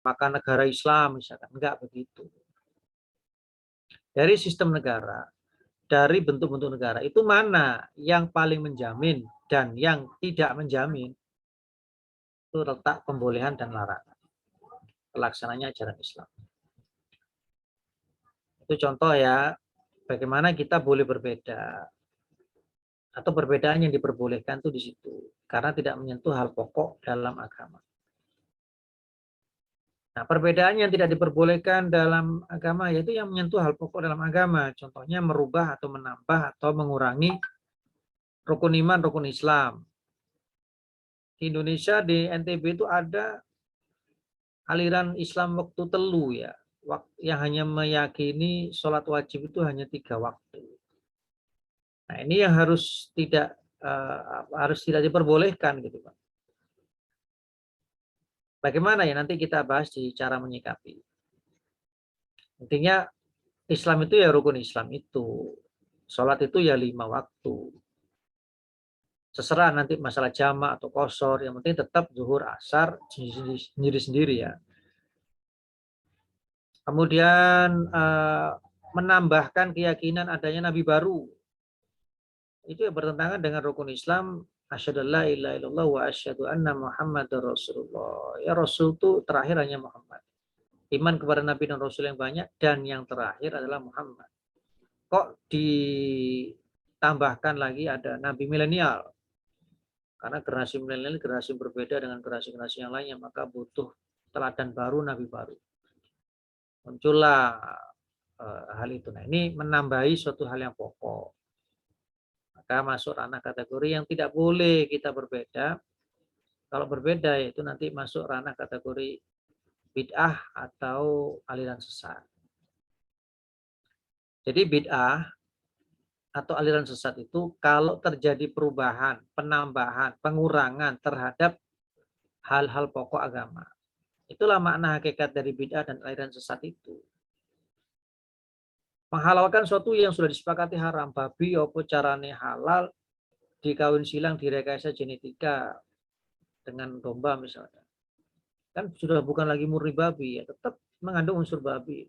maka negara Islam misalkan. Enggak begitu. Dari sistem negara, dari bentuk-bentuk negara, itu mana yang paling menjamin dan yang tidak menjamin, itu letak pembolehan dan larangan. Pelaksananya ajaran Islam. Itu contoh ya, bagaimana kita boleh berbeda. Atau perbedaan yang diperbolehkan itu di situ. Karena tidak menyentuh hal pokok dalam agama. Nah, perbedaan yang tidak diperbolehkan dalam agama yaitu yang menyentuh hal pokok dalam agama. Contohnya merubah atau menambah atau mengurangi rukun iman, rukun Islam. Di Indonesia, di NTB itu ada aliran Islam waktu telu ya. Yang hanya meyakini sholat wajib itu hanya 3 waktu. Nah, ini yang harus tidak diperbolehkan gitu Pak. Bagaimana ya nanti kita bahas di cara menyikapi. Intinya Islam itu ya rukun Islam itu. Sholat itu ya 5 waktu. Seserah nanti masalah jamak atau qashar, yang penting tetap zuhur asar sendiri-sendiri ya. Kemudian menambahkan keyakinan adanya nabi baru. Itu ya bertentangan dengan rukun Islam. Asyhadu alla ilaha illallah wa asyhadu anna Muhammadar Rasulullah. Ya Rasul itu terakhir hanya Muhammad. Iman kepada nabi dan rasul yang banyak dan yang terakhir adalah Muhammad. Kok ditambahkan lagi ada nabi milenial? Karena generasi milenial generasi berbeda dengan generasi-generasi yang lainnya, maka butuh teladan baru, nabi baru. Muncullah hal itu. Nah, ini menambahi suatu hal yang pokok. Maka masuk ranah kategori yang tidak boleh kita berbeda. Kalau berbeda itu nanti masuk ranah kategori bid'ah atau aliran sesat. Jadi bid'ah atau aliran sesat itu kalau terjadi perubahan, penambahan, pengurangan terhadap hal-hal pokok agama. Itulah makna hakikat dari bid'ah dan aliran sesat itu. Menghalalkan sesuatu yang sudah disepakati haram, babi apa carane halal, dikawin silang, direkayasa genetika dengan domba misalnya. Kan sudah bukan lagi murni babi, ya tetap mengandung unsur babi.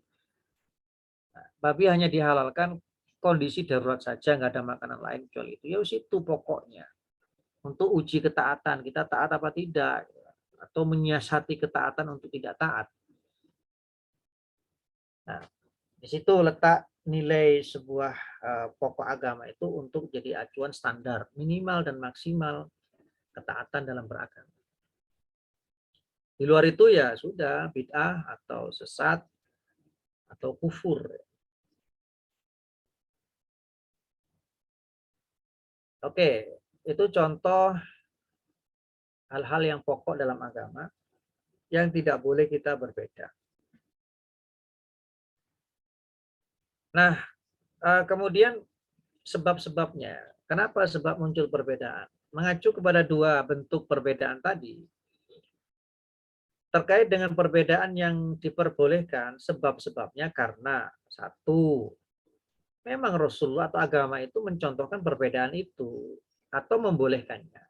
Nah, babi hanya dihalalkan kondisi darurat saja, nggak ada makanan lain kecuali itu. Ya itu pokoknya. Untuk uji ketaatan, kita taat apa tidak, atau menyiasati ketaatan untuk tidak taat. Nah, di situ letak nilai sebuah pokok agama itu untuk jadi acuan standar minimal dan maksimal ketaatan dalam beragama. Di luar itu ya sudah bid'ah atau sesat atau kufur. Oke, itu contoh hal-hal yang pokok dalam agama yang tidak boleh kita berbeda. Nah, kemudian sebab-sebabnya. Kenapa sebab muncul perbedaan? Mengacu kepada 2 bentuk perbedaan tadi. Terkait dengan perbedaan yang diperbolehkan, sebab-sebabnya karena 1, memang Rasulullah atau agama itu mencontohkan perbedaan itu atau membolehkannya.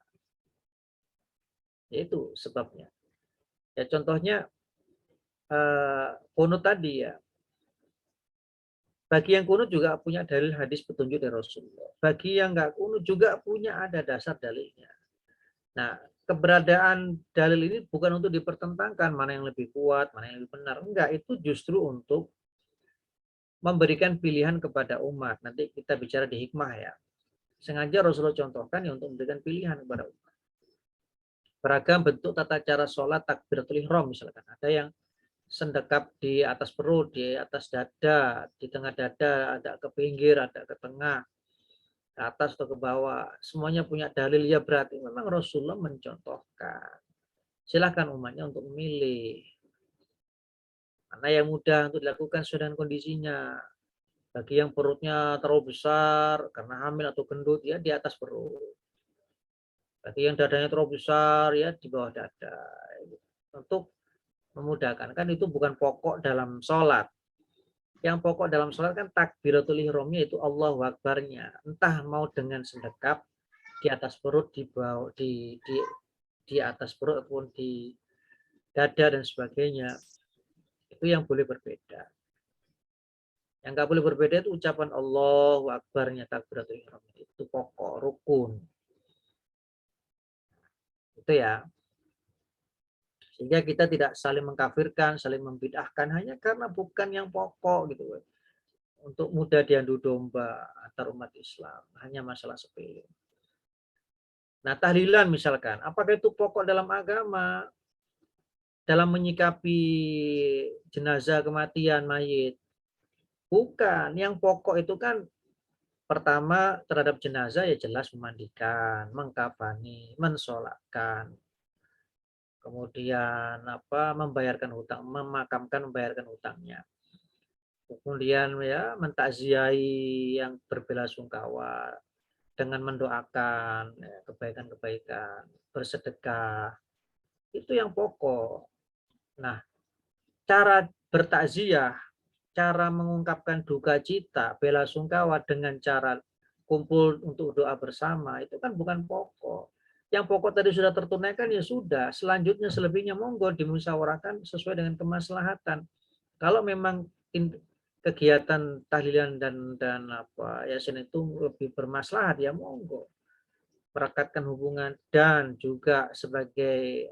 Yaitu sebabnya. Ya contohnya kunut tadi ya. Bagi yang kunut juga punya dalil hadis petunjuk dari Rasulullah. Bagi yang nggak kunut juga punya ada dasar dalilnya. Nah, keberadaan dalil ini bukan untuk dipertentangkan mana yang lebih kuat, mana yang lebih benar. Enggak, itu justru untuk memberikan pilihan kepada umat. Nanti kita bicara di hikmah ya. Sengaja Rasulullah contohkan ya untuk memberikan pilihan kepada umat. Beragam bentuk tata cara sholat takbiratul ihram misalkan. Ada yang sendekap di atas perut, di atas dada, di tengah dada, ada ke pinggir, ada ke tengah, ke atas atau ke bawah. Semuanya punya dalil ya berarti memang Rasulullah mencontohkan. Silahkan umatnya untuk memilih. Mana yang mudah untuk dilakukan sesuai dengan kondisinya. Bagi yang perutnya terlalu besar karena hamil atau gendut ya di atas perut. Bagi yang dadanya terlalu besar ya di bawah dada. Untuk memudahkan. Kan itu bukan pokok dalam sholat. Yang pokok dalam sholat kan takbiratul ihramnya itu Allahu Akbarnya. Entah mau dengan sendekap di atas perut, di bawah, di atas perut ataupun di dada dan sebagainya. Itu yang boleh berbeda. Yang nggak boleh berbeda itu ucapan Allahu Akbarnya takbiratul ihram. Itu pokok, rukun. Itu ya. Sehingga kita tidak saling mengkafirkan, saling membid'ahkan hanya karena bukan yang pokok gitu. Untuk mudah diadu domba antar umat Islam. Hanya masalah sepele. Nah, tahlilan misalkan, apakah itu pokok dalam agama? Dalam menyikapi jenazah kematian mayit? Bukan. Yang pokok itu kan pertama terhadap jenazah ya jelas memandikan, mengkafani, mensolatkan. Kemudian membayarkan hutang, memakamkan, membayarkan hutangnya. Kemudian ya mentakziahi yang berbelasungkawa dengan mendoakan ya, kebaikan-kebaikan, bersedekah. Itu yang pokok. Nah, cara bertakziah, cara mengungkapkan duka cita, bela sungkawa dengan cara kumpul untuk doa bersama, itu kan bukan pokok. Yang pokok tadi sudah tertunaikan ya sudah, selanjutnya selebihnya monggo dimusyawarahkan sesuai dengan kemaslahatan. Kalau memang kegiatan tahlilan dan yasin itu lebih bermaslahat ya monggo. Merekatkan hubungan dan juga sebagai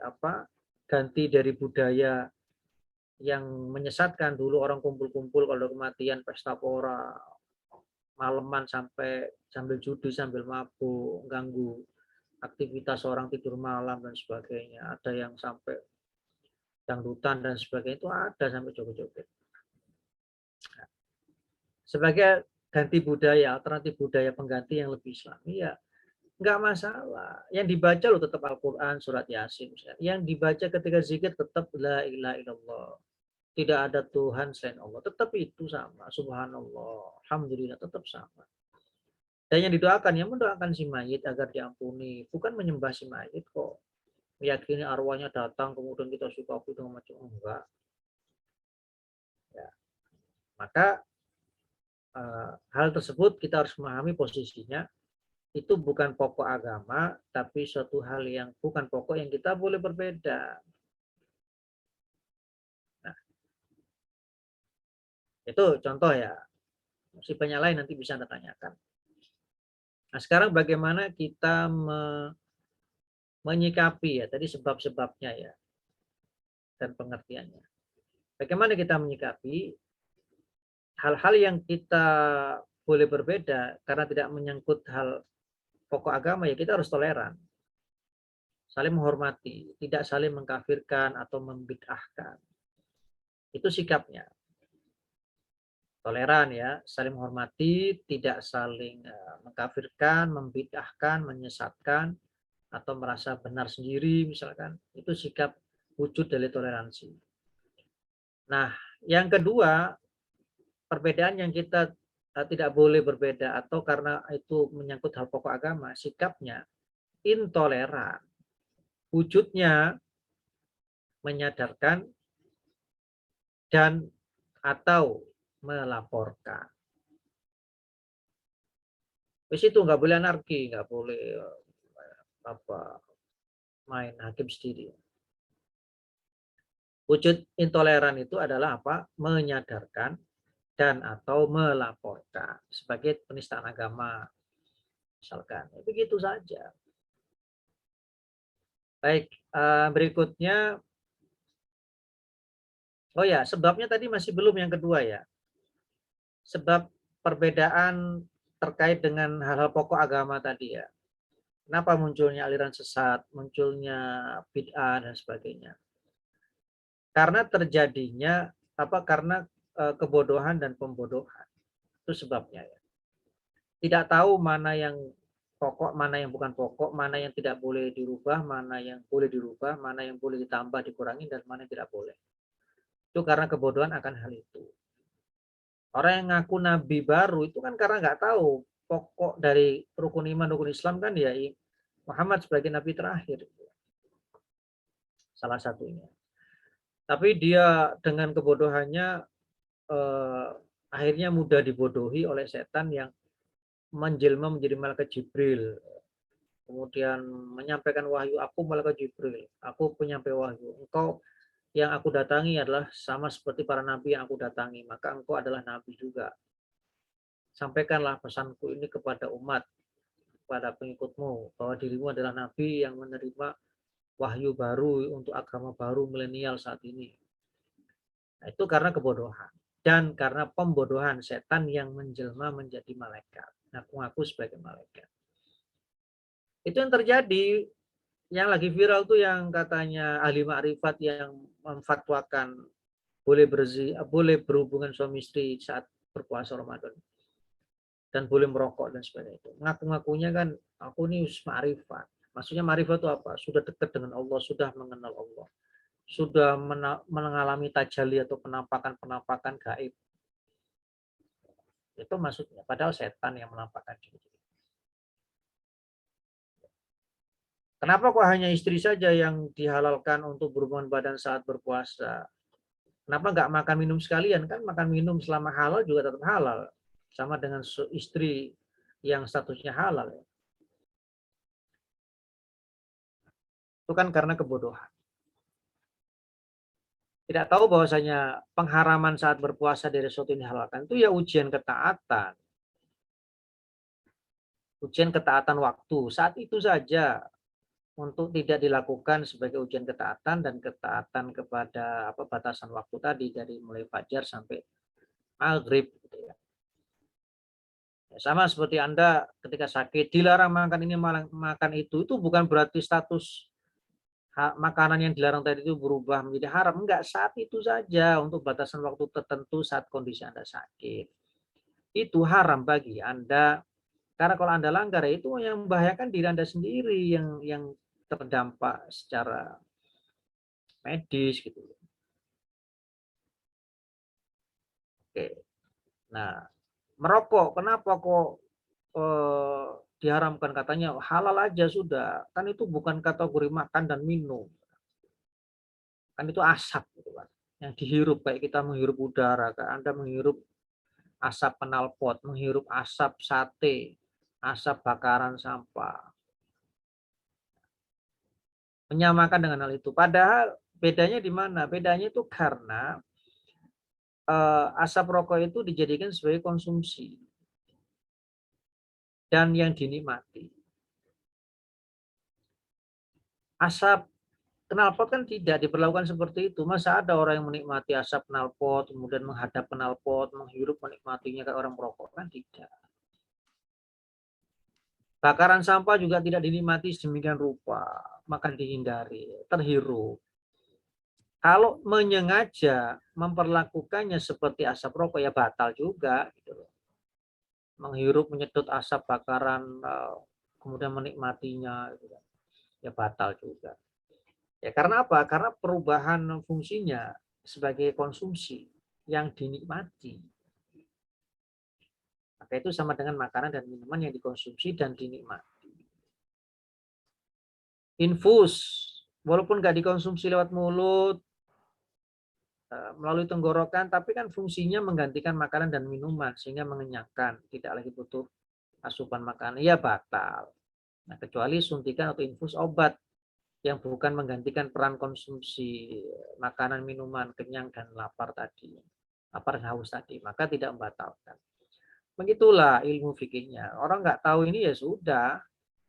ganti dari budaya yang menyesatkan. Dulu orang kumpul-kumpul kalau kematian pesta pora, maleman sambil judi, sambil mabuk, ganggu aktivitas orang tidur malam dan sebagainya. Ada yang sampai dangdutan dan sebagainya, itu ada sampai joget-joget. Sebagai ganti budaya, alternatif budaya pengganti yang lebih Islami ya nggak masalah. Yang dibaca lo tetap Al-Quran, surat Yasin. Yang dibaca ketika zikir tetap la ilaha illallah. Tidak ada Tuhan selain Allah. Tetap itu sama. Subhanallah. Alhamdulillah. Tetap sama. Dan yang didoakan, yang mendoakan si mayit agar diampuni. Bukan menyembah si mayit kok. Meyakini arwahnya datang, kemudian kita suka dengan macam enggak. Ya. Maka hal tersebut kita harus memahami posisinya. Itu bukan pokok agama, tapi suatu hal yang bukan pokok yang kita boleh berbeda. Nah, itu contoh ya. Masih banyak lain nanti bisa Anda tanyakan. Nah, sekarang bagaimana kita menyikapi ya, tadi sebab-sebabnya ya, dan pengertiannya. Bagaimana kita menyikapi hal-hal yang kita boleh berbeda karena tidak menyangkut hal pokok agama, ya kita harus toleran. Saling menghormati, tidak saling mengkafirkan atau membid'ahkan. Itu sikapnya. Toleran ya, saling menghormati, tidak saling mengkafirkan, membid'ahkan, menyesatkan, atau merasa benar sendiri misalkan. Itu sikap wujud dari toleransi. Nah, yang kedua, perbedaan yang kita tidak boleh berbeda atau karena itu menyangkut hal pokok agama, sikapnya intoleran. Wujudnya menyadarkan dan atau melaporkan. Di situ nggak boleh anarki, nggak boleh main hakim sendiri. Wujud intoleran itu adalah menyadarkan dan atau melaporkan sebagai penistaan agama. Misalkan, begitu saja. Baik, berikutnya. Oh ya, sebabnya tadi masih belum yang kedua ya. Sebab perbedaan terkait dengan hal-hal pokok agama tadi ya. Kenapa munculnya aliran sesat, munculnya bid'ah dan sebagainya. Karena terjadinya karena kebodohan dan pembodohan. Itu sebabnya ya. Tidak tahu mana yang pokok, mana yang bukan pokok, mana yang tidak boleh dirubah, mana yang boleh dirubah, mana yang boleh ditambah, dikurangi, dan mana yang tidak boleh. Itu karena kebodohan akan hal itu. Orang yang ngaku nabi baru itu kan karena nggak tahu pokok dari rukun iman, rukun Islam kan ya Muhammad sebagai nabi terakhir. Salah satunya. Tapi dia dengan kebodohannya akhirnya mudah dibodohi oleh setan yang menjelma menjadi malaikat Jibril. Kemudian menyampaikan wahyu, aku malaikat Jibril, aku penyampai wahyu. Engkau yang aku datangi adalah sama seperti para nabi yang aku datangi, maka engkau adalah nabi juga. Sampaikanlah pesanku ini kepada umat, kepada pengikutmu, bahwa dirimu adalah nabi yang menerima wahyu baru untuk agama baru milenial saat ini. Nah, itu karena kebodohan dan karena pembodohan setan yang menjelma menjadi malaikat, ngaku-ngaku sebagai malaikat. Itu yang terjadi. Yang lagi viral tuh yang katanya ahli makrifat yang memfatwakan boleh berhubungan suami istri saat berpuasa Ramadan dan boleh merokok dan sebagainya itu. Ngaku-ngakunya kan aku ini makrifat. Maksudnya makrifat itu apa? Sudah dekat dengan Allah, sudah mengenal Allah, sudah mengalami tajalli atau penampakan-penampakan gaib. Itu maksudnya. Padahal setan yang menampakkan diri. Kenapa kok hanya istri saja yang dihalalkan untuk berhubungan badan saat berpuasa? Kenapa nggak makan minum sekalian? Kan makan minum selama halal juga tetap halal. Sama dengan istri yang statusnya halal. Itu kan karena kebodohan. Tidak tahu bahwasanya pengharaman saat berpuasa dari sesuatu yang dihalalkan itu ya ujian ketaatan. Ujian ketaatan waktu. Saat itu saja untuk tidak dilakukan sebagai ujian ketaatan dan ketaatan kepada batasan waktu tadi dari mulai fajar sampai maghrib gitu ya. Sama seperti Anda ketika sakit dilarang makan ini makan itu bukan berarti status makanan yang dilarang tadi itu berubah menjadi haram. Enggak, saat itu saja untuk batasan waktu tertentu saat kondisi Anda sakit. Itu haram bagi Anda. Karena kalau Anda langgar itu yang membahayakan diri Anda sendiri yang terdampak secara medis gitu. Oke. Nah, merokok kenapa kok diharamkan? Katanya halal aja sudah. Kan itu bukan kategori makan dan minum. Kan itu asap gitu kan. Yang dihirup kayak kita menghirup udara, kayak Anda menghirup asap knalpot, menghirup asap sate, asap bakaran sampah. Menyamakan dengan hal itu. Padahal bedanya di mana? Bedanya itu karena asap rokok itu dijadikan sebagai konsumsi dan yang dinikmati. Asap knalpot kan tidak diperlakukan seperti itu. Masa ada orang yang menikmati asap knalpot, kemudian menghadap knalpot, menghirup menikmatinya kayak orang merokok? Kan tidak. Bakaran sampah juga tidak dinikmati sedemikian rupa, maka dihindari, terhirup. Kalau menyengaja memperlakukannya seperti asap rokok ya batal juga gitu loh. Menghirup menyedot asap bakaran kemudian menikmatinya gitu kan. Ya batal juga. Ya karena apa? Karena perubahan fungsinya sebagai konsumsi yang dinikmati. Maka itu sama dengan makanan dan minuman yang dikonsumsi dan dinikmati. Infus, walaupun nggak dikonsumsi lewat mulut, melalui tenggorokan, tapi kan fungsinya menggantikan makanan dan minuman sehingga mengenyangkan, tidak lagi butuh asupan makanan, ya batal. Nah, kecuali suntikan atau infus obat yang bukan menggantikan peran konsumsi makanan, minuman, kenyang dan lapar tadi, lapar dan haus tadi, maka tidak membatalkan. Begitulah ilmu fikihnya. Orang nggak tahu ini ya sudah,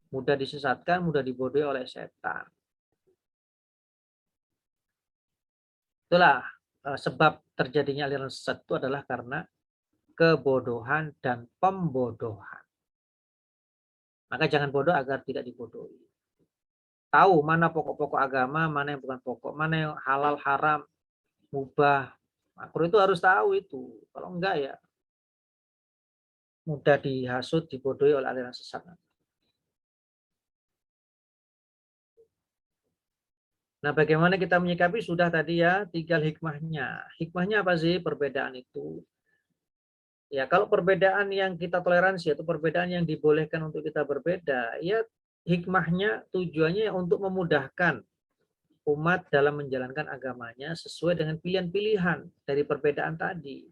mudah disesatkan, mudah dibodohi oleh setan. Itulah sebab terjadinya aliran sesat itu adalah karena kebodohan dan pembodohan. Maka jangan bodoh agar tidak dibodohi. Tahu mana pokok-pokok agama, mana yang bukan pokok, mana yang halal, haram, mubah, makruh itu harus tahu itu. Kalau enggak ya mudah dihasut, dibodohi oleh aliran sesat. Nah, bagaimana kita menyikapi sudah tadi ya, tinggal hikmahnya. Hikmahnya apa sih perbedaan itu? Ya, kalau perbedaan yang kita toleransi atau perbedaan yang dibolehkan untuk kita berbeda, ya hikmahnya tujuannya untuk memudahkan umat dalam menjalankan agamanya sesuai dengan pilihan-pilihan dari perbedaan tadi.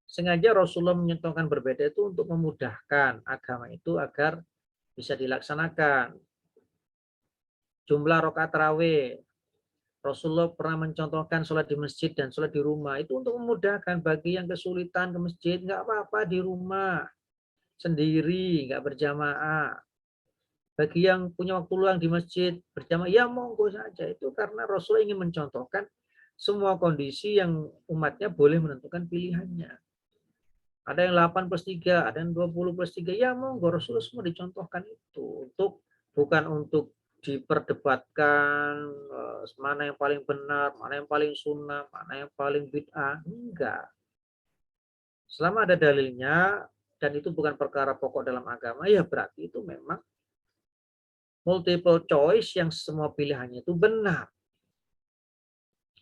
Sengaja Rasulullah menyatakan berbeda itu untuk memudahkan agama itu agar bisa dilaksanakan. Jumlah rakaat tarawih Rasulullah pernah mencontohkan sholat di masjid dan sholat di rumah. Itu untuk memudahkan bagi yang kesulitan ke masjid. Nggak apa-apa di rumah. Sendiri, nggak berjamaah. Bagi yang punya waktu luang di masjid, berjamaah, ya monggo saja. Itu karena Rasulullah ingin mencontohkan semua kondisi yang umatnya boleh menentukan pilihannya. Ada yang 8+3, ada yang 20+3. Ya monggo, Rasulullah semua dicontohkan itu. Bukan untuk diperdebatkan mana yang paling benar, mana yang paling sunnah, mana yang paling bid'ah. Enggak. Selama ada dalilnya, dan itu bukan perkara pokok dalam agama, ya berarti itu memang multiple choice yang semua pilihannya itu benar.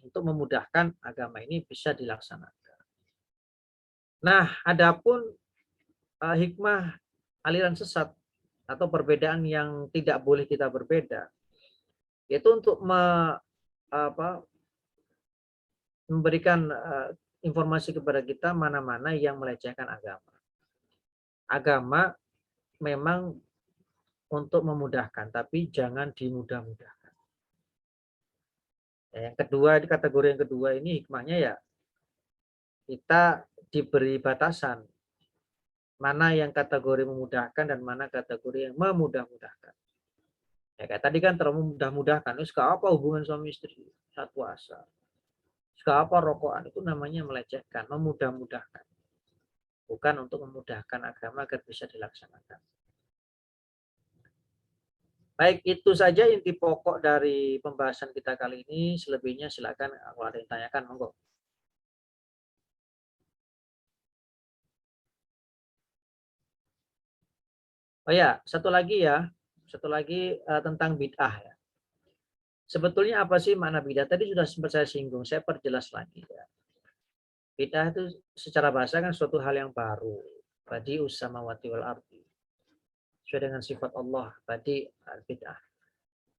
Untuk memudahkan agama ini bisa dilaksanakan. Nah, adapun hikmah aliran sesat atau perbedaan yang tidak boleh kita berbeda, yaitu untuk memberikan informasi kepada kita mana-mana yang melecehkan agama. Agama memang untuk memudahkan, tapi jangan dimudah-mudahkan. Yang kedua, kategori yang kedua ini hikmahnya ya kita diberi batasan mana yang kategori memudahkan dan mana kategori yang memudah-mudahkan. Ya kayak tadi kan terlalu mudah-mudahkan. Terus apa hubungan suami istri saat puasa? Apa rokokan? Itu namanya melecehkan, memudah-mudahkan. Bukan untuk memudahkan agama agar bisa dilaksanakan. Baik, itu saja inti pokok dari pembahasan kita kali ini. Selebihnya silakan kalau ada yang tanyakan, monggo. Oh ya, satu lagi tentang bid'ah ya. Sebetulnya apa sih makna bid'ah? Tadi sudah sempat saya singgung, saya perjelas lagi ya. Bid'ah itu secara bahasa kan suatu hal yang baru. Badi'us samawati wal ardi. Sesuai dengan sifat Allah, badi' bid'ah.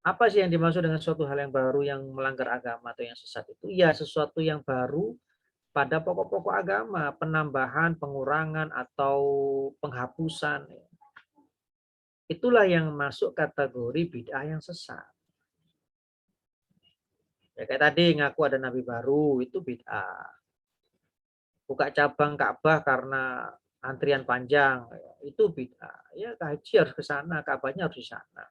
Apa sih yang dimaksud dengan suatu hal yang baru yang melanggar agama atau yang sesat itu? Ya, sesuatu yang baru pada pokok-pokok agama, penambahan, pengurangan, atau penghapusan. Itulah yang masuk kategori bid'ah yang sesat. Ya, kayak tadi ngaku ada nabi baru, itu bid'ah. Buka cabang Ka'bah karena antrian panjang, itu bid'ah. Ya, haji harus ke sana, Ka'bahnya harus di sana.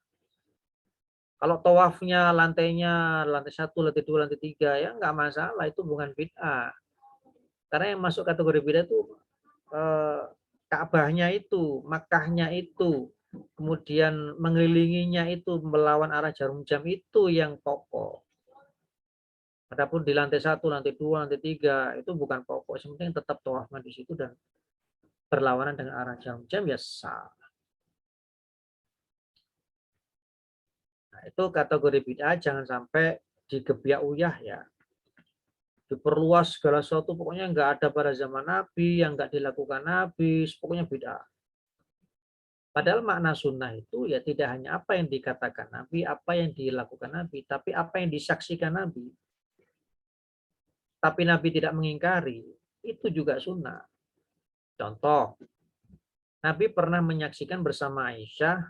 Kalau tawafnya lantainya lantai 1, lantai 2, lantai 3, ya nggak masalah, itu bukan bid'ah. Karena yang masuk kategori bid'ah itu Ka'bahnya itu, Makkahnya itu, kemudian mengelilinginya itu, melawan arah jarum jam itu yang pokok. Adapun di lantai 1, lantai 2, lantai 3 itu bukan pokok. Yang penting tetap tawafnya di situ dan berlawanan dengan arah jarum jam ya sah. Nah, itu kategori bid'ah jangan sampai digebiak uyah ya. Diperluas segala sesuatu pokoknya nggak ada pada zaman Nabi, yang nggak dilakukan Nabi, pokoknya bid'ah. Padahal makna sunnah itu ya tidak hanya apa yang dikatakan Nabi, apa yang dilakukan Nabi, tapi apa yang disaksikan Nabi. Tapi Nabi tidak mengingkari, itu juga sunnah. Contoh, Nabi pernah menyaksikan bersama Aisyah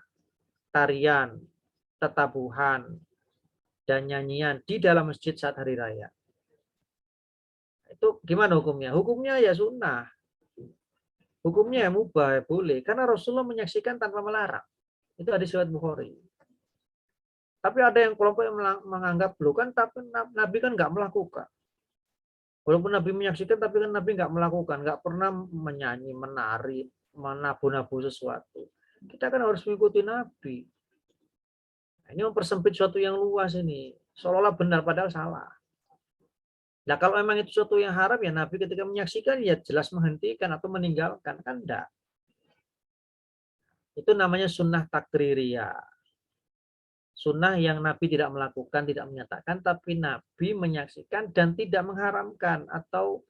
tarian, tetabuhan, dan nyanyian di dalam masjid saat hari raya. Itu gimana hukumnya? Hukumnya ya sunnah. Hukumnya ya mubah, boleh. Karena Rasulullah menyaksikan tanpa melarang. Itu hadis riwayat Bukhari. Tapi ada yang kelompok yang menganggap belum kan, tapi Nabi kan nggak melakukan. Walaupun Nabi menyaksikan, tapi kan Nabi nggak melakukan, nggak pernah menyanyi, menari, menabu-nabu sesuatu. Kita kan harus mengikuti Nabi. Nah, ini mempersempit sesuatu yang luas ini. Seolah-olah benar, padahal salah. Nah, kalau memang itu sesuatu yang haram, ya Nabi ketika menyaksikan, ya jelas menghentikan atau meninggalkan. Kan enggak. Itu namanya sunnah takririyah. Sunnah yang Nabi tidak melakukan, tidak menyatakan, tapi Nabi menyaksikan dan tidak mengharamkan atau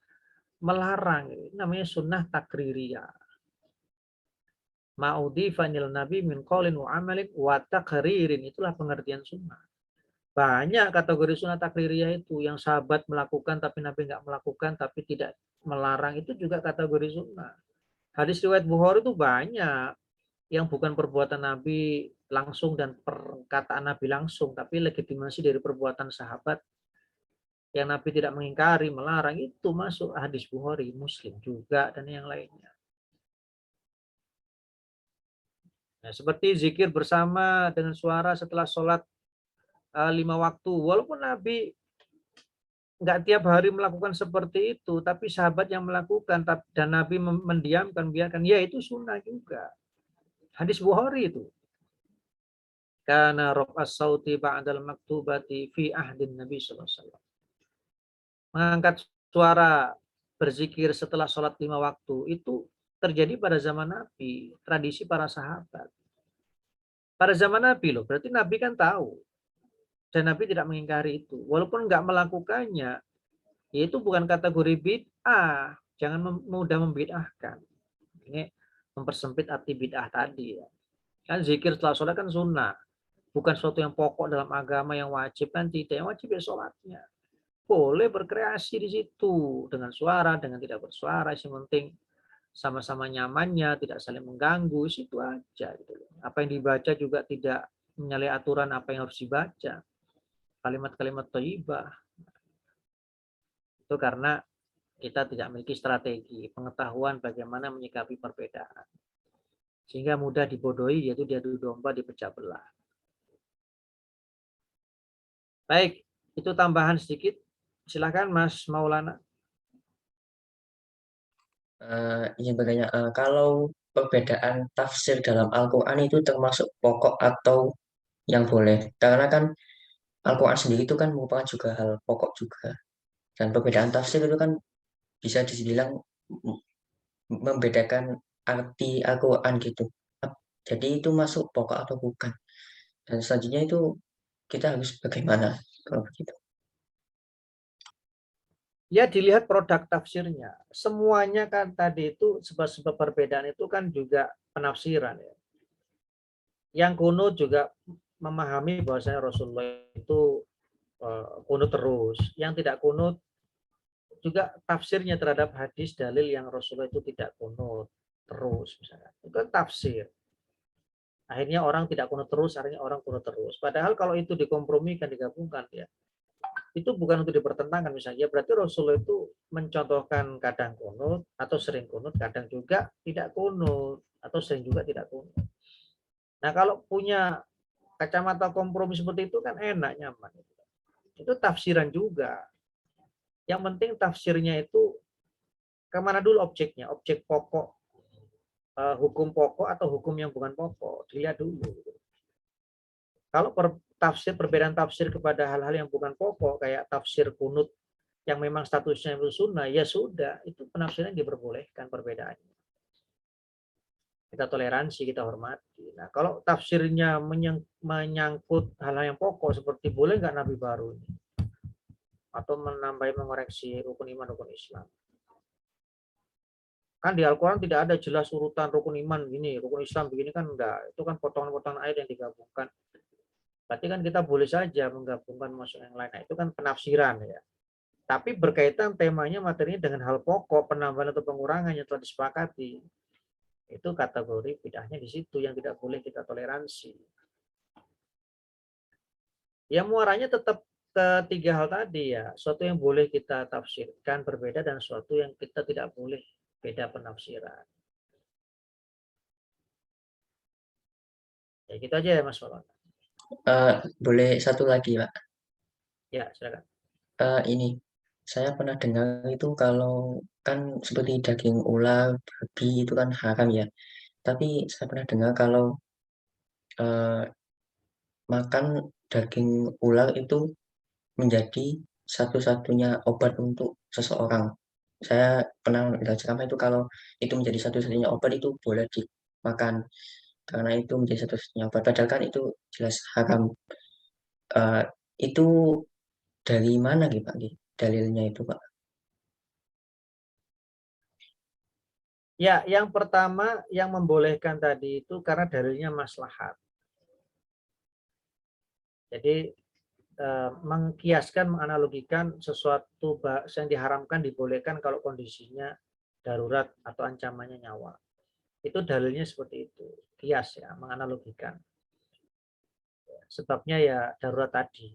melarang. Ini namanya sunnah takririyah. Ma'udi fanil Nabi min qaulin wa amalin wa takririn. Itulah pengertian sunnah. Banyak kategori sunnah takririyah itu. Yang sahabat melakukan tapi Nabi nggak melakukan, tapi tidak melarang. Itu juga kategori sunnah. Hadis riwayat Bukhari itu banyak. Yang bukan perbuatan Nabi langsung dan perkataan Nabi langsung, tapi legitimasi dari perbuatan sahabat yang Nabi tidak mengingkari, melarang, itu masuk hadis Bukhari, Muslim juga, dan yang lainnya. Nah, seperti zikir bersama dengan suara setelah sholat 5 waktu. Walaupun Nabi nggak tiap hari melakukan seperti itu, tapi sahabat yang melakukan dan Nabi mendiamkan, biarkan, ya itu sunnah juga. Hadis Bukhari itu. Karena raf'as sauti ba'dal maktubati fi ahdin Nabi sallallahu alaihi wasallam. Mengangkat suara berzikir setelah sholat 5 waktu itu terjadi pada zaman Nabi, tradisi para sahabat. Pada zaman Nabi loh, berarti Nabi kan tahu. Dan Nabi tidak mengingkari itu. Walaupun nggak melakukannya, ya itu bukan kategori bid'ah. Jangan mudah membid'ahkan. Ini mempersempit arti bid'ah tadi ya. Kan zikir setelah sholat kan sunnah. Bukan sesuatu yang pokok dalam agama yang wajib, kan tidak. Yang wajib ya sholatnya. Boleh berkreasi di situ. Dengan suara, dengan tidak bersuara. Yang penting sama-sama nyamannya, tidak saling mengganggu. Situ aja. Gitu. Apa yang dibaca juga tidak menyalahi aturan apa yang harus dibaca. Kalimat-kalimat thayyibah. Itu karena kita tidak memiliki strategi, pengetahuan bagaimana menyikapi perbedaan. Sehingga mudah dibodohi, yaitu diadu domba, dipecah belah. Baik, itu tambahan sedikit. Silakan Mas Maulana. Izin bertanya, kalau perbedaan tafsir dalam Al-Quran itu termasuk pokok atau yang boleh? Karena kan Al-Quran sendiri itu kan merupakan juga hal pokok juga. Dan perbedaan tafsir itu kan bisa dibilang membedakan arti Al-Quran gitu. Jadi itu masuk pokok atau bukan? Dan selanjutnya itu kita harus bagaimana kalau begitu? Ya dilihat produk tafsirnya. Semuanya kan tadi itu sebab-sebab perbedaan itu kan juga penafsiran ya. Yang kunut juga memahami bahwasanya Rasulullah itu kunut terus. Yang tidak kunut juga tafsirnya terhadap hadis dalil yang Rasulullah itu tidak kunut terus misalnya. Itu kan tafsir. Akhirnya orang tidak kunut terus, akhirnya orang kunut terus. Padahal kalau itu dikompromikan, digabungkan ya, itu bukan untuk dipertentangkan misalnya. Ya berarti Rasulullah itu mencontohkan kadang kunut atau sering kunut, kadang juga tidak kunut atau sering juga tidak kunut. Nah kalau punya kacamata kompromi seperti itu kan enak, nyaman. Itu tafsiran juga. Yang penting tafsirnya itu kemana dulu objeknya, objek pokok, hukum pokok atau hukum yang bukan pokok, dilihat dulu. Kalau perbedaan tafsir kepada hal-hal yang bukan pokok, kayak tafsir kunut yang memang statusnya itu sunnah, ya sudah, itu penafsiran diperbolehkan perbedaannya. Kita toleransi, kita hormati. Nah, kalau tafsirnya menyangkut hal-hal yang pokok, seperti boleh nggak Nabi baru ini? Atau menambah mengoreksi rukun iman, rukun Islam. Kan di Al-Quran tidak ada jelas urutan rukun iman gini, rukun Islam begini kan enggak. Itu kan potongan-potongan ayat yang digabungkan. Berarti kan kita boleh saja menggabungkan masuk yang lain. Nah, itu kan penafsiran ya. Tapi berkaitan temanya materinya dengan hal pokok, penambahan atau pengurangan yang telah disepakati. Itu kategori bid'ahnya di situ yang tidak boleh kita toleransi. Ya muaranya tetap ketiga hal tadi ya. Suatu yang boleh kita tafsirkan berbeda dan suatu yang kita tidak boleh beda penafsiran. Ya gitu aja ya Mas Wawan. Boleh satu lagi, Pak. Ya silakan. Ini saya pernah dengar itu kalau kan seperti daging ular, babi itu kan haram ya. Tapi saya pernah dengar kalau eh, makan daging ular itu menjadi satu-satunya obat untuk seseorang. Saya pernah melihat ceramah itu kalau itu menjadi satu-satunya obat itu boleh dimakan karena itu menjadi satu-satunya obat. Padahal kan itu jelas haram. Eh, itu dari mana gitu Pak? Dalilnya itu Pak? Ya, yang pertama yang membolehkan tadi itu karena dalilnya maslahat. Jadi mengkiaskan, menganalogikan sesuatu yang diharamkan dibolehkan kalau kondisinya darurat atau ancamannya nyawa. Itu dalilnya seperti itu. Kias ya, menganalogikan. Sebabnya ya darurat tadi.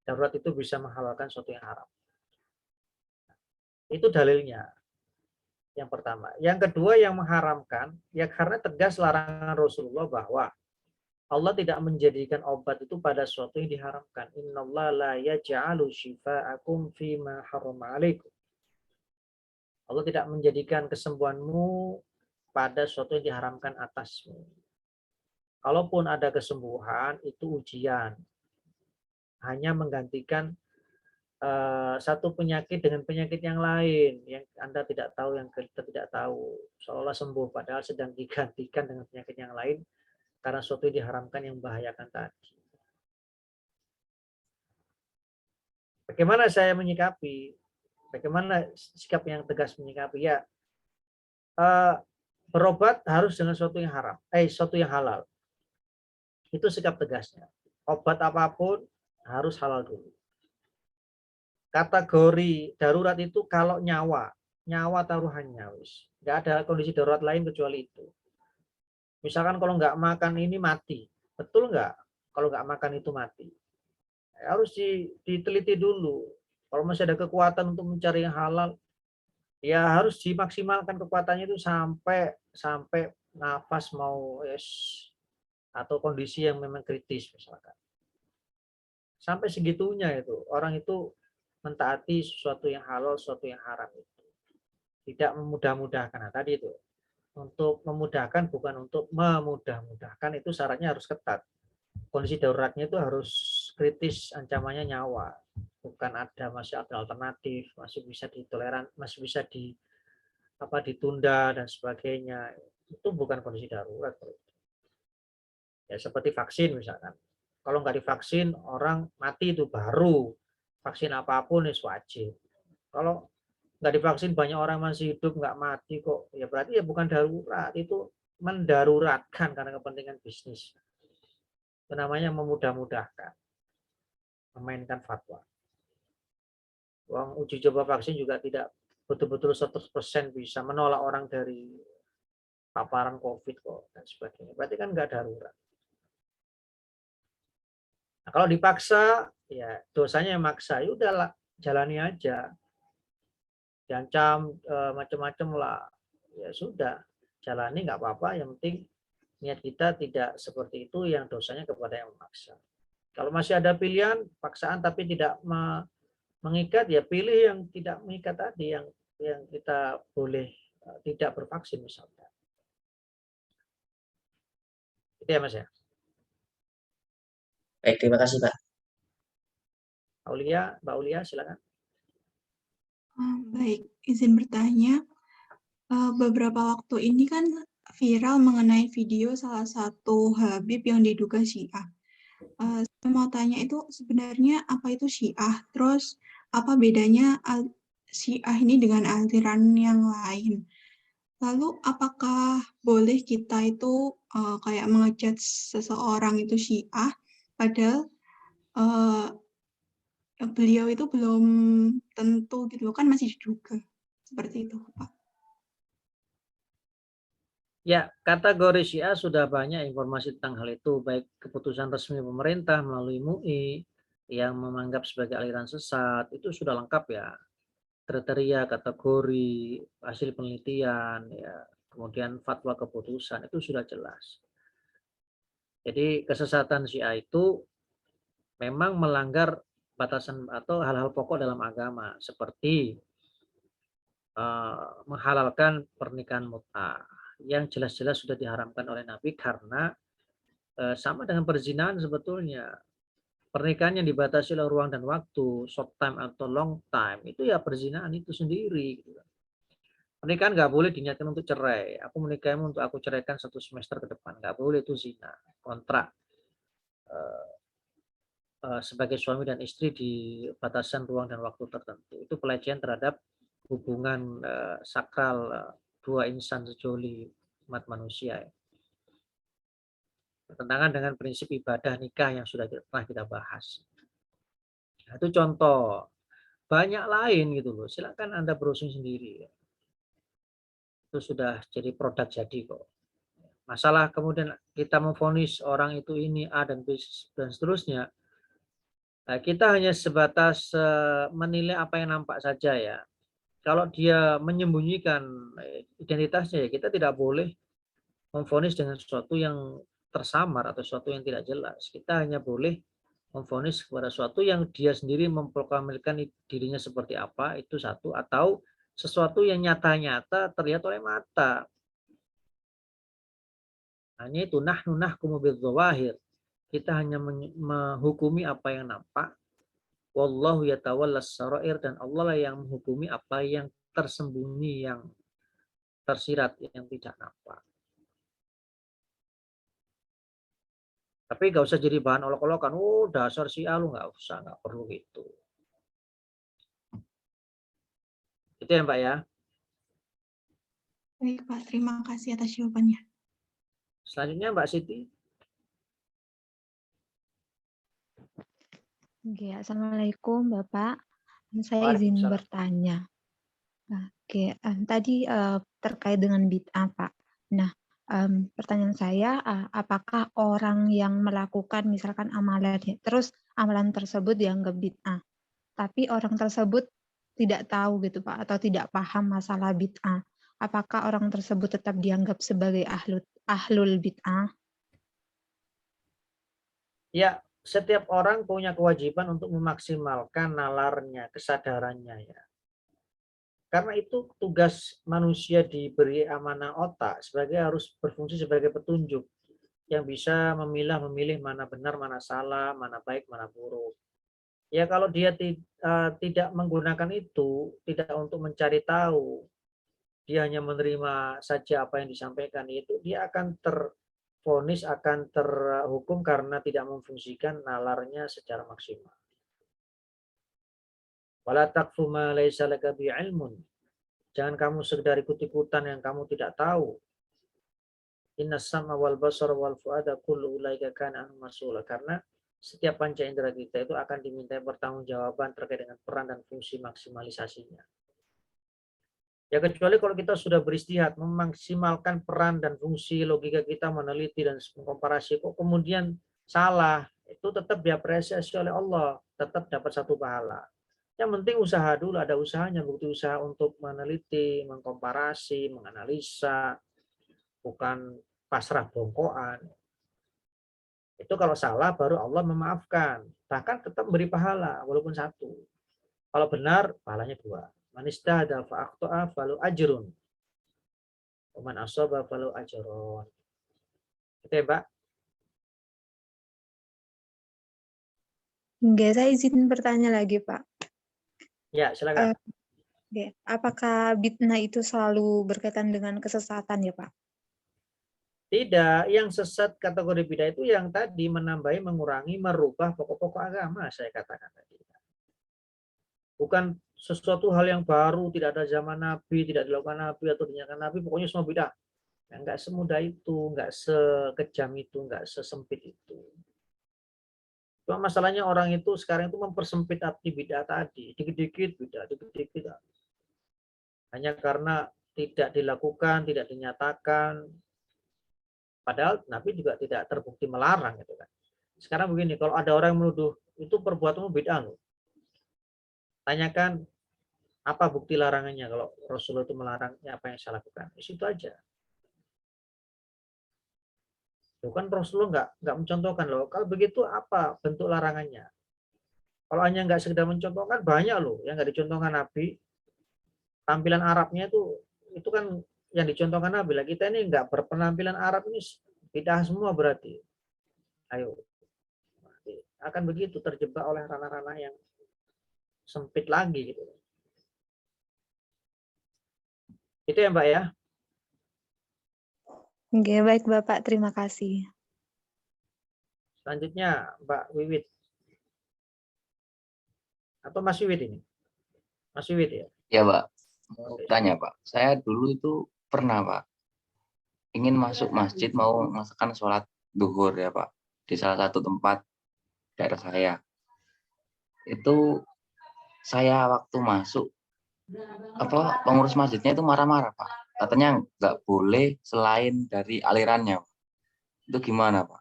Darurat itu bisa menghalalkan sesuatu yang haram. Itu dalilnya. Yang pertama. Yang kedua yang mengharamkan, ya karena tegas larangan Rasulullah bahwa Allah tidak menjadikan obat itu pada sesuatu yang diharamkan. Innallaha la yaj'alu syifa'akum fima harrama 'alaikum. Allah tidak menjadikan kesembuhanmu pada sesuatu yang diharamkan atasmu. Kalaupun ada kesembuhan, itu ujian. Hanya menggantikan satu penyakit dengan penyakit yang lain yang Anda tidak tahu, yang kita tidak tahu, seolah sembuh padahal sedang digantikan dengan penyakit yang lain karena sesuatu yang diharamkan yang membahayakan tadi. Bagaimana saya menyikapi? Bagaimana sikap yang tegas menyikapi? Ya, berobat harus dengan sesuatu yang haram, sesuatu yang halal. Itu sikap tegasnya. Obat apapun harus halal dulu. Kategori darurat itu kalau nyawa taruhannya, wis. Nggak ada kondisi darurat lain kecuali itu. Misalkan kalau nggak makan ini mati, betul nggak? Kalau nggak makan itu mati. Harus diteliti dulu. Kalau masih ada kekuatan untuk mencari yang halal, ya harus dimaksimalkan kekuatannya itu sampai nafas mau atau kondisi yang memang kritis misalkan. Sampai segitunya itu orang itu mentaati sesuatu yang halal, sesuatu yang haram itu. Tidak memudah-mudahkan. Nah, tadi itu. Untuk memudahkan bukan untuk memudah-mudahkan, itu syaratnya harus ketat. Kondisi daruratnya itu harus kritis, ancamannya nyawa. Bukan masih ada alternatif, masih bisa ditoleran, masih bisa ditunda dan sebagainya. Itu bukan kondisi darurat. Ya seperti vaksin misalkan. Kalau nggak divaksin, orang mati itu baru. Vaksin apapun itu wajib. Kalau nggak divaksin banyak orang masih hidup nggak mati kok, ya berarti ya bukan darurat, itu mendaruratkan karena kepentingan bisnis. Itu namanya memudah-mudahkan, memainkan fatwa. Uang uji coba vaksin juga tidak betul-betul 100% bisa menolak orang dari paparan COVID kok dan sebagainya. Berarti kan nggak darurat. Nah, kalau dipaksa, ya dosanya yang maksa, ya udahlah, jalani aja. Diancam macam-macam lah, ya sudah, jalani nggak apa-apa. Yang penting niat kita tidak seperti itu yang dosanya kepada yang memaksa. Kalau masih ada pilihan paksaan tapi tidak mengikat, ya pilih yang tidak mengikat tadi, yang kita boleh tidak bervaksin misalnya. Itu ya Mas ya. Baik, terima kasih Pak. Mbak Aulia silakan. Baik, izin bertanya. Beberapa waktu ini kan viral mengenai video salah satu Habib yang diduga Syiah. Saya mau tanya itu sebenarnya apa itu Syiah? Terus apa bedanya Syiah ini dengan aliran yang lain? Lalu apakah boleh kita itu kayak mengejat seseorang itu Syiah, padahal beliau itu belum tentu gitu kan, masih diduga seperti itu, Pak. Ya, kategori Syiah sudah banyak informasi tentang hal itu, baik keputusan resmi pemerintah melalui MUI yang menganggap sebagai aliran sesat, itu sudah lengkap ya. Kriteria, kategori, hasil penelitian, ya, kemudian fatwa keputusan, itu sudah jelas. Jadi kesesatan Syiah itu memang melanggar batasan atau hal-hal pokok dalam agama, seperti menghalalkan pernikahan mut'ah yang jelas-jelas sudah diharamkan oleh Nabi karena sama dengan perzinahan sebetulnya. Pernikahan yang dibatasi oleh ruang dan waktu, short time atau long time, itu ya perzinahan itu sendiri. Pernikahan nggak boleh diniatkan untuk cerai. Aku menikahimu untuk aku ceraikan 1 semester ke depan. Nggak boleh, itu zina. Kontrak sebagai suami dan istri di batasan ruang dan waktu tertentu. Itu pelecehan terhadap hubungan sakral dua insan sejoli umat manusia. Bertentangan dengan prinsip ibadah nikah yang sudah pernah kita bahas. Nah, itu contoh. Banyak lain gitu loh. Silakan Anda browsing sendiri. Itu sudah jadi produk jadi kok. Masalah kemudian kita memvonis orang itu ini A dan B dan seterusnya. Nah, kita hanya sebatas menilai apa yang nampak saja ya. Kalau dia menyembunyikan identitasnya, ya kita tidak boleh memvonis dengan sesuatu yang tersamar atau sesuatu yang tidak jelas. Kita hanya boleh memvonis kepada sesuatu yang dia sendiri memproklamirkan dirinya seperti apa, itu satu, atau sesuatu yang nyata-nyata terlihat oleh mata. Hanya itu, nahnu nahkumu bidzawahir. Kita hanya menghukumi apa yang nampak. Wallahu yatawallas sarair, dan Allah lah yang menghukumi apa yang tersembunyi, yang tersirat, yang tidak nampak. Tapi nggak usah jadi bahan olok-olokan. Oh, dasar si A, lu nggak usah, nggak perlu gitu. Itu ya Mbak ya. Baik Pak, terima kasih atas jawabannya. Selanjutnya Mbak Siti. Oke, Assalamualaikum Bapak. Saya izin Waalaikumsalam. bertanya. Oke, tadi terkait dengan bid'ah Pak. Nah, pertanyaan saya, apakah orang yang melakukan misalkan amalan, terus amalan tersebut dianggap bid'ah, tapi orang tersebut tidak tahu gitu Pak, atau tidak paham masalah bid'ah, apakah orang tersebut tetap dianggap sebagai ahlul bid'ah? Ya, setiap orang punya kewajiban untuk memaksimalkan nalarnya, kesadarannya ya. Karena itu tugas manusia diberi amanah otak sebagai harus berfungsi sebagai petunjuk yang bisa memilih mana benar, mana salah, mana baik, mana buruk. Ya kalau dia tidak menggunakan itu, tidak untuk mencari tahu, dia hanya menerima saja apa yang disampaikan, itu dia akan tervonis, akan terhukum karena tidak memfungsikan nalarnya secara maksimal. Wala taqfu ma laisa laka bi'ilmun. Jangan kamu sekedar ikut-ikutan yang kamu tidak tahu. Inna sama wal basar wal fuada kullu ulaika kana anhu mas'ula. Karena setiap panca indera kita itu akan dimintai pertanggungjawaban terkait dengan peran dan fungsi maksimalisasinya. Ya kecuali kalau kita sudah beristihad memaksimalkan peran dan fungsi logika kita, meneliti dan mengkomparasi, kok kemudian salah, itu tetap diapresiasi oleh Allah, tetap dapat satu pahala. Yang penting usaha dulu, ada usahanya, bukti usaha untuk meneliti, mengkomparasi, menganalisa, bukan pasrah bongkoan. Itu kalau salah baru Allah memaafkan, bahkan tetap beri pahala walaupun satu. Kalau benar pahalanya dua. Man istahada fa akhta'a falu ajrun. Wa man asaba falu ajrun. Itu ya, Mbak. Enggak, saya izin bertanya lagi Pak. Ya, silakan. Apakah bid'ah itu selalu berkaitan dengan kesesatan ya Pak? Tidak, yang sesat kategori bid'ah itu yang tadi menambahi, mengurangi, merubah pokok-pokok agama, saya katakan tadi. Bukan sesuatu hal yang baru, tidak ada zaman Nabi, tidak dilakukan Nabi atau dinyatakan Nabi, pokoknya semua bid'ah. Ya, enggak semudah itu, enggak sekejam itu, enggak sesempit itu. Cuma masalahnya orang itu sekarang itu mempersempit arti bid'ah tadi, dikit-dikit bid'ah, dikit-dikit bid'ah. Hanya karena tidak dilakukan, tidak dinyatakan, padahal Nabi juga tidak terbukti melarang gitu kan. Sekarang begini, kalau ada orang yang menuduh itu perbuatanmu bid'ah loh, tanyakan apa bukti larangannya. Kalau Rasulullah itu melarangnya, apa yang saya lakukan? Di situ aja. Bukan Rasulullah nggak mencontohkan loh. Kalau begitu apa bentuk larangannya? Kalau hanya nggak sekedar mencontohkan, banyak loh yang nggak dicontohkan Nabi. Tampilan Arabnya itu kan yang dicontohkan Nabi lah. Kita ini nggak berpenampilan Arab ini bid'ah semua berarti. Ayo, akan begitu terjebak oleh ranah-ranah yang sempit lagi gitu. Itu ya Mbak ya. Oke, baik Bapak, terima kasih. Selanjutnya Mbak Wiwit. Atau Mas Wiwit ini? Mas Wiwit ya? Ya Pak, mau tanya Pak, saya dulu itu pernah Pak, ingin masuk masjid mau melaksanakan sholat duhur ya Pak, di salah satu tempat daerah saya. Itu saya waktu masuk, pengurus masjidnya itu marah-marah Pak, katanya nggak boleh selain dari alirannya. Itu gimana Pak?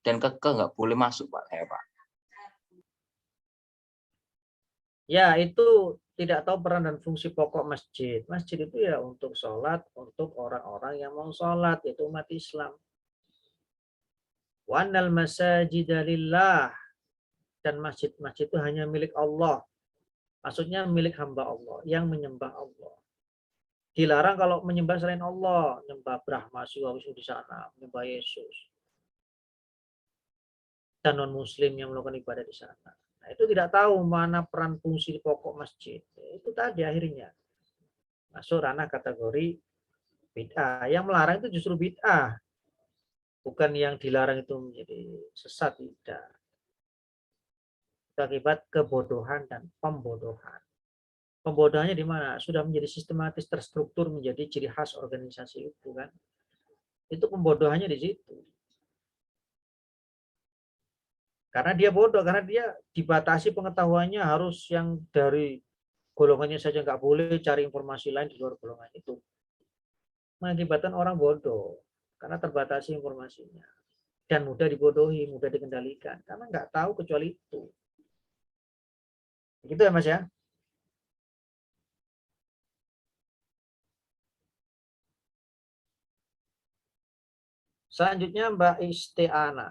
Dan keke nggak boleh masuk Pak saya Pak. Ya, itu tidak tahu peran dan fungsi pokok masjid. Masjid itu ya untuk sholat, untuk orang-orang yang mau sholat, yaitu umat Islam. Wa annal masajida lillah. Dan masjid-masjid itu hanya milik Allah. Maksudnya milik hamba Allah, yang menyembah Allah. Dilarang kalau menyembah selain Allah, menyembah Brahma, Siwa, Wisnu di sana, menyembah Yesus. Dan non-muslim yang melakukan ibadah di sana. Nah, itu tidak tahu mana peran fungsi pokok masjid. Itu tadi akhirnya masuk ranah kategori bid'ah. Yang melarang itu justru bid'ah. Bukan yang dilarang itu menjadi sesat, tidak. Itu akibat kebodohan dan pembodohan. Pembodohannya di mana? Sudah menjadi sistematis, terstruktur, menjadi ciri khas organisasi itu kan. Itu pembodohannya di situ. Karena dia bodoh, karena dia dibatasi pengetahuannya harus yang dari golongannya saja, nggak boleh cari informasi lain di luar golongan itu. Mengakibatkan orang bodoh karena terbatasi informasinya dan mudah dibodohi, mudah dikendalikan karena nggak tahu kecuali itu. Begitu ya Mas ya. Selanjutnya Mbak Istiana.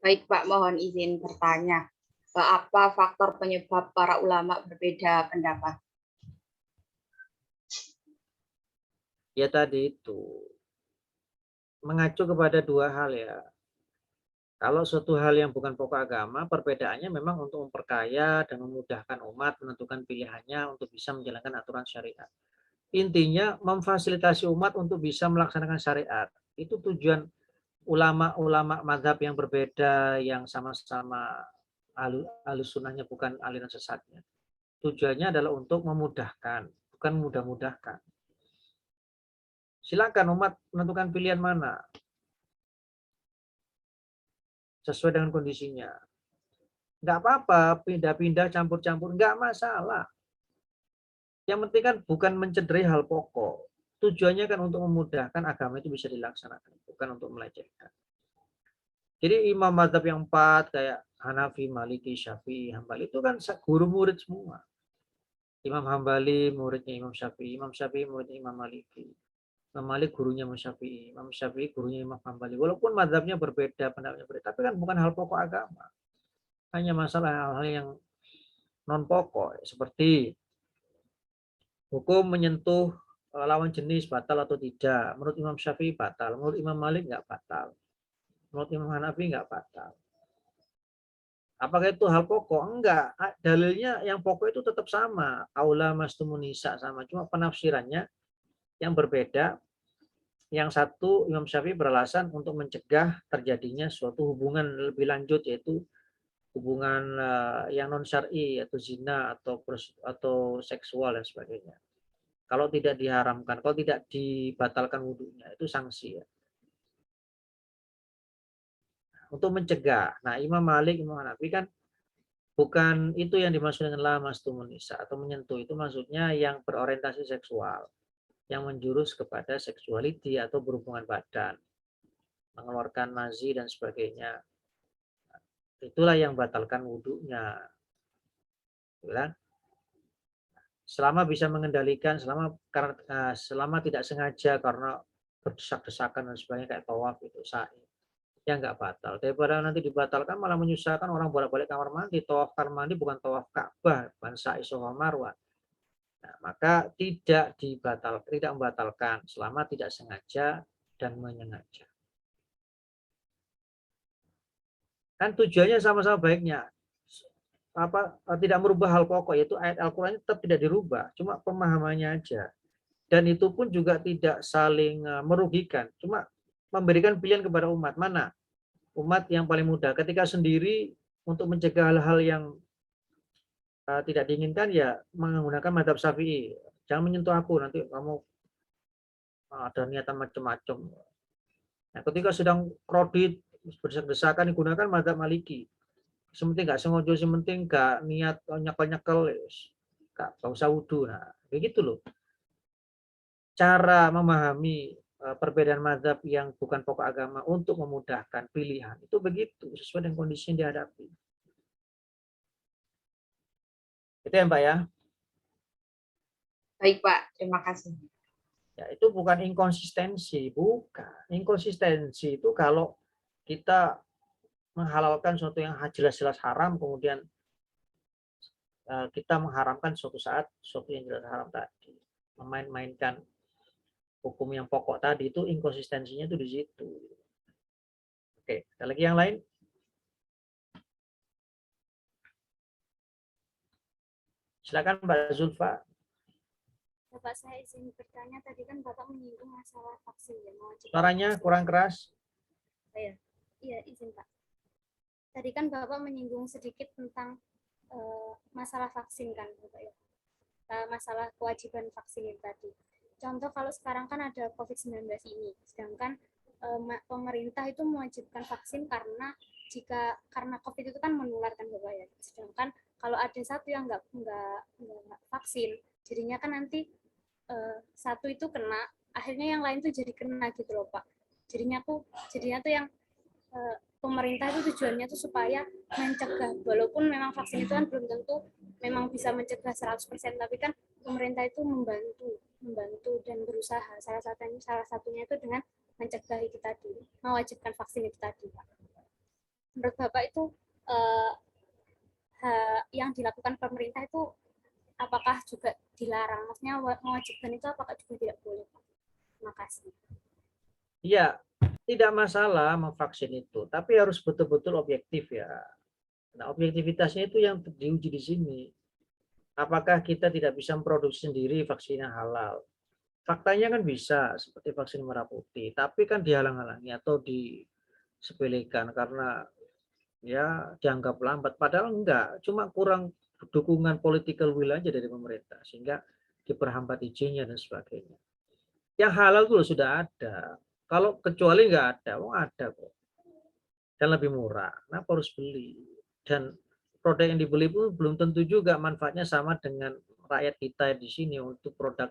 Baik Pak, mohon izin bertanya. Apa faktor penyebab para ulama berbeda pendapat? Ya tadi itu. Mengacu kepada dua hal ya. Kalau suatu hal yang bukan pokok agama, perbedaannya memang untuk memperkaya dan memudahkan umat menentukan pilihannya untuk bisa menjalankan aturan syariat. Intinya memfasilitasi umat untuk bisa melaksanakan syariat. Itu tujuan ulama-ulama mazhab yang berbeda, yang sama-sama alus sunnahnya bukan aliran sesatnya. Tujuannya adalah untuk memudahkan, bukan mudah-mudahkan. Silakan umat menentukan pilihan mana sesuai dengan kondisinya. Nggak apa-apa, pindah-pindah, campur-campur, nggak masalah. Yang penting kan bukan mencederai hal pokok. Tujuannya kan untuk memudahkan agama itu bisa dilaksanakan, bukan untuk melecehkan. Jadi imam mazhab yang 4 kayak Hanafi, Maliki, Syafi'i, Hambali itu kan guru murid semua. Imam Hambali muridnya Imam Syafi'i, Imam Syafi'i muridnya Imam Maliki. Imam Malik gurunya Imam Syafi'i, Imam Syafi'i gurunya Imam Hambali. Walaupun mazhabnya berbeda, pendapatnya berbeda, tapi kan bukan hal pokok agama. Hanya masalah hal-hal yang non pokok seperti hukum menyentuh lawan jenis batal atau tidak. Menurut Imam Syafi'i batal, menurut Imam Malik nggak batal. Menurut Imam Hanafi nggak batal. Apakah itu hal pokok? Enggak. Dalilnya yang pokok itu tetap sama. Aula mastumun nisa sama. Cuma penafsirannya yang berbeda. Yang satu Imam Syafi'i beralasan untuk mencegah terjadinya suatu hubungan lebih lanjut, yaitu hubungan yang non syar'i atau zina atau seksual dan sebagainya. Kalau tidak diharamkan, kalau tidak dibatalkan wudhunya, itu sanksi ya. Untuk mencegah. Nah, Imam Malik, Imam Hanafi kan bukan itu yang dimaksud dengan lamastumun nisa atau menyentuh, itu maksudnya yang berorientasi seksual, yang menjurus kepada seksualiti atau berhubungan badan, mengeluarkan mazi dan sebagainya. Itulah yang batalkan wudhunya. Selama bisa mengendalikan, selama tidak sengaja karena berdesak-desakan dan sebagainya kayak tawaf itu sa'i, ya nggak batal. Daripada nanti dibatalkan malah menyusahkan orang bolak-balik kamar mandi. Tawaf kamar mandi bukan tawaf Ka'bah, bukan sa'i Safa Marwah. Nah, maka tidak membatalkan selama tidak sengaja dan menyengaja. Kan tujuannya sama-sama baiknya. Tidak merubah hal pokok, yaitu ayat Al-Qur'an tetap tidak dirubah, cuma pemahamannya aja. Dan itu pun juga tidak saling merugikan, cuma memberikan pilihan kepada umat. Mana umat yang paling mudah ketika sendiri untuk mencegah hal-hal yang tidak diinginkan, ya menggunakan mazhab Syafi'i. Jangan menyentuh aku, nanti kamu ada niatan macam-macam. Nah, ketika sedang kredit berdesak-desakan digunakan mazhab Maliki. Sementing nggak sengaja, sementing nggak niat nyekel-nyekel, nggak usah wudhu. Nah, begitu loh. Cara memahami perbedaan mazhab yang bukan pokok agama untuk memudahkan pilihan itu begitu, sesuai dengan kondisi yang dihadapi. Itu ya Mbak ya. Baik Pak, terima kasih. Ya, itu bukan inkonsistensi, bukan. Inkonsistensi itu kalau kita menghalalkan sesuatu yang jelas-jelas haram, kemudian kita mengharamkan suatu saat sesuatu yang jelas haram tadi. Memain-mainkan hukum yang pokok tadi, itu inkonsistensinya itu di situ. Oke, ada lagi yang lain? Silakan Mbak Zulfa. Bapak, saya izin bertanya, tadi kan Bapak menyinggung masalah vaksin ya, Suaranya kurang keras. Iya, izin Pak. Tadi kan Bapak menyinggung sedikit tentang masalah vaksin kan Bapak ya. Masalah kewajiban vaksin itu tadi. Contoh kalau sekarang kan ada COVID-19 ini, sedangkan pemerintah itu mewajibkan vaksin karena karena COVID itu kan menular kan Bapak ya. Sedangkan kalau ada satu yang nggak vaksin, jadinya kan nanti satu itu kena, akhirnya yang lain tuh jadi kena gitu loh Pak. Jadinya tuh yang pemerintah itu tujuannya tuh supaya mencegah, walaupun memang vaksin itu kan belum tentu memang bisa mencegah 100%, tapi kan pemerintah itu membantu dan berusaha. Salah satunya itu dengan mencegah itu tadi, mewajibkan vaksin itu tadi Pak. Menurut Bapak itu yang dilakukan pemerintah itu apakah juga dilarang? Maksudnya mewajibkan itu apakah juga tidak boleh? Terima kasih. Iya, tidak masalah memvaksin itu, tapi harus betul-betul objektif ya. Nah, objektivitasnya itu yang diuji di sini. Apakah kita tidak bisa memproduksi sendiri vaksin yang halal? Faktanya kan bisa, seperti vaksin merah putih, tapi kan dihalang-halangi atau disepelekan karena ya dianggap lambat. Padahal enggak, cuma kurang dukungan political will aja dari pemerintah sehingga diperhambat izinnya dan sebagainya. Yang halal itu sudah ada. Kalau kecuali nggak ada, ada kok. Dan lebih murah. Kenapa harus beli? Dan produk yang dibeli pun belum tentu juga manfaatnya sama dengan rakyat kita di sini untuk produk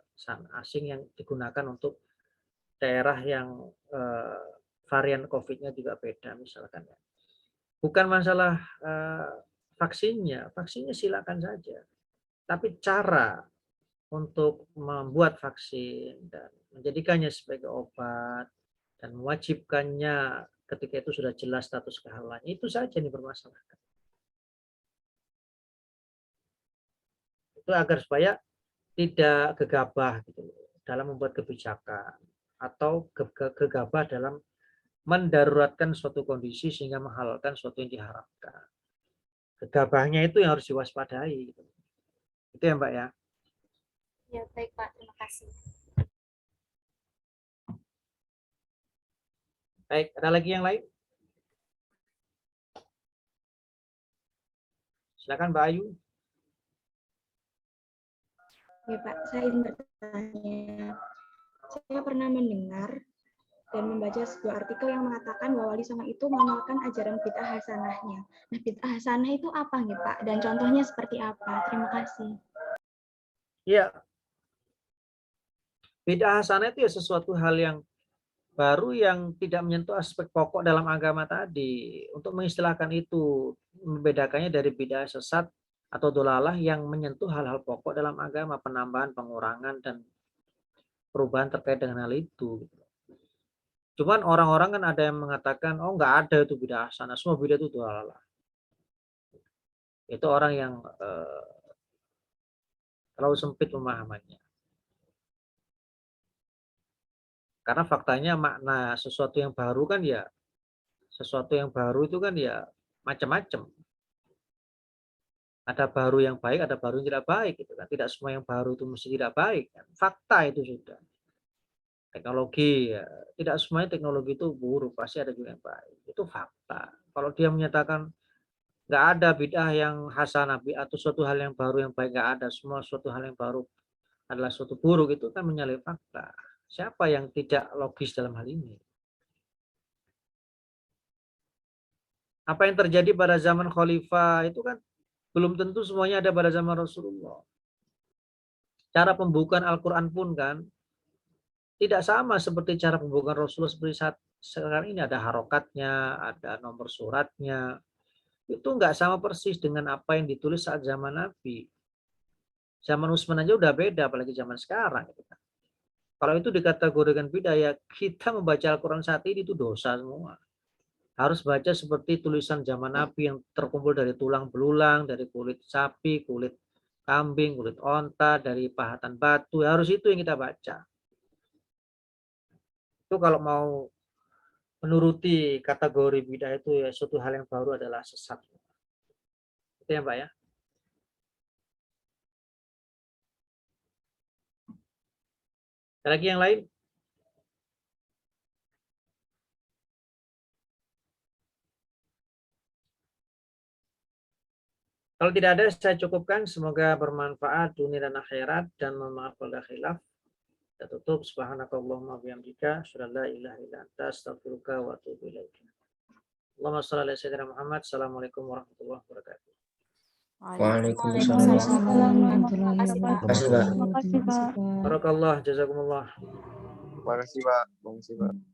asing yang digunakan untuk daerah yang varian COVID-nya juga beda misalkan. Bukan masalah vaksinnya silakan saja. Tapi cara untuk membuat vaksin dan menjadikannya sebagai obat dan mewajibkannya ketika itu sudah jelas status kehalalan, itu saja yang dipermasalahkan. Itu agar supaya tidak gegabah gitu dalam membuat kebijakan atau gegabah dalam mendaruratkan suatu kondisi sehingga menghalalkan suatu yang diharapkan. Gegabahnya itu yang harus diwaspadai. Gitu. Itu ya Mbak ya. Ya, baik Pak, terima kasih. Baik, ada lagi yang lain? Silakan Mbak Ayu. Ya Pak, saya ingin bertanya. Saya pernah mendengar dan membaca sebuah artikel yang mengatakan bahwa Wali Songo itu mengamalkan ajaran bid'ah hasanahnya. Nah, bid'ah hasanah itu apa nih Pak? Dan contohnya seperti apa? Terima kasih. Ya, bid'ah hasanah itu ya sesuatu hal yang baru yang tidak menyentuh aspek pokok dalam agama tadi. Untuk mengistilahkan itu, membedakannya dari bid'ah sesat atau dolalah yang menyentuh hal-hal pokok dalam agama, penambahan, pengurangan, dan perubahan terkait dengan hal itu. Cuman orang-orang kan ada yang mengatakan, oh nggak ada itu bid'ah hasanah, semua bid'ah itu dolalah. Itu orang yang terlalu sempit pemahamannya. Karena faktanya makna sesuatu yang baru kan ya, sesuatu yang baru itu kan ya macam-macam. Ada baru yang baik, ada baru yang tidak baik. Gitu kan. Tidak semua yang baru itu mesti tidak baik. Kan. Fakta itu sudah. Teknologi, ya. Tidak semuanya teknologi itu buruk, pasti ada juga yang baik. Itu fakta. Kalau dia menyatakan nggak ada bid'ah yang hasanah, atau suatu hal yang baru yang baik, nggak ada. Semua suatu hal yang baru adalah suatu buruk, itu kan menyalahi fakta. Siapa yang tidak logis dalam hal ini? Apa yang terjadi pada zaman khalifah itu kan belum tentu semuanya ada pada zaman Rasulullah. Cara pembukaan Al-Quran pun kan tidak sama seperti cara pembukaan Rasulullah seperti saat sekarang ini. Ada harokatnya, ada nomor suratnya. Itu nggak sama persis dengan apa yang ditulis saat zaman Nabi. Zaman Utsman aja udah beda, apalagi zaman sekarang. Gitu kan. Kalau itu dikategorikan bid'ah, ya kita membaca Al-Quran saat ini itu dosa semua. Harus baca seperti tulisan zaman Nabi yang terkumpul dari tulang belulang, dari kulit sapi, kulit kambing, kulit onta, dari pahatan batu. Harus itu yang kita baca. Itu kalau mau menuruti kategori bid'ah itu ya suatu hal yang baru adalah sesat. Itu ya Mbak ya. Ada lagi yang lain? Kalau tidak ada, saya cukupkan. Semoga bermanfaat dunia dan akhirat dan memaafkan khilaf. Kita tutup. Subhanakallahumma bihamdika, asyhadu an la ilaha illa anta, astaghfiruka wa atubu ilaik. Allahumma shalli ala sayyidina Muhammad. Assalamualaikum warahmatullahi wabarakatuh. Waalaikumsalam. Terima kasih, Pak. Barakallah, jazakumullah. Terima kasih, Pak.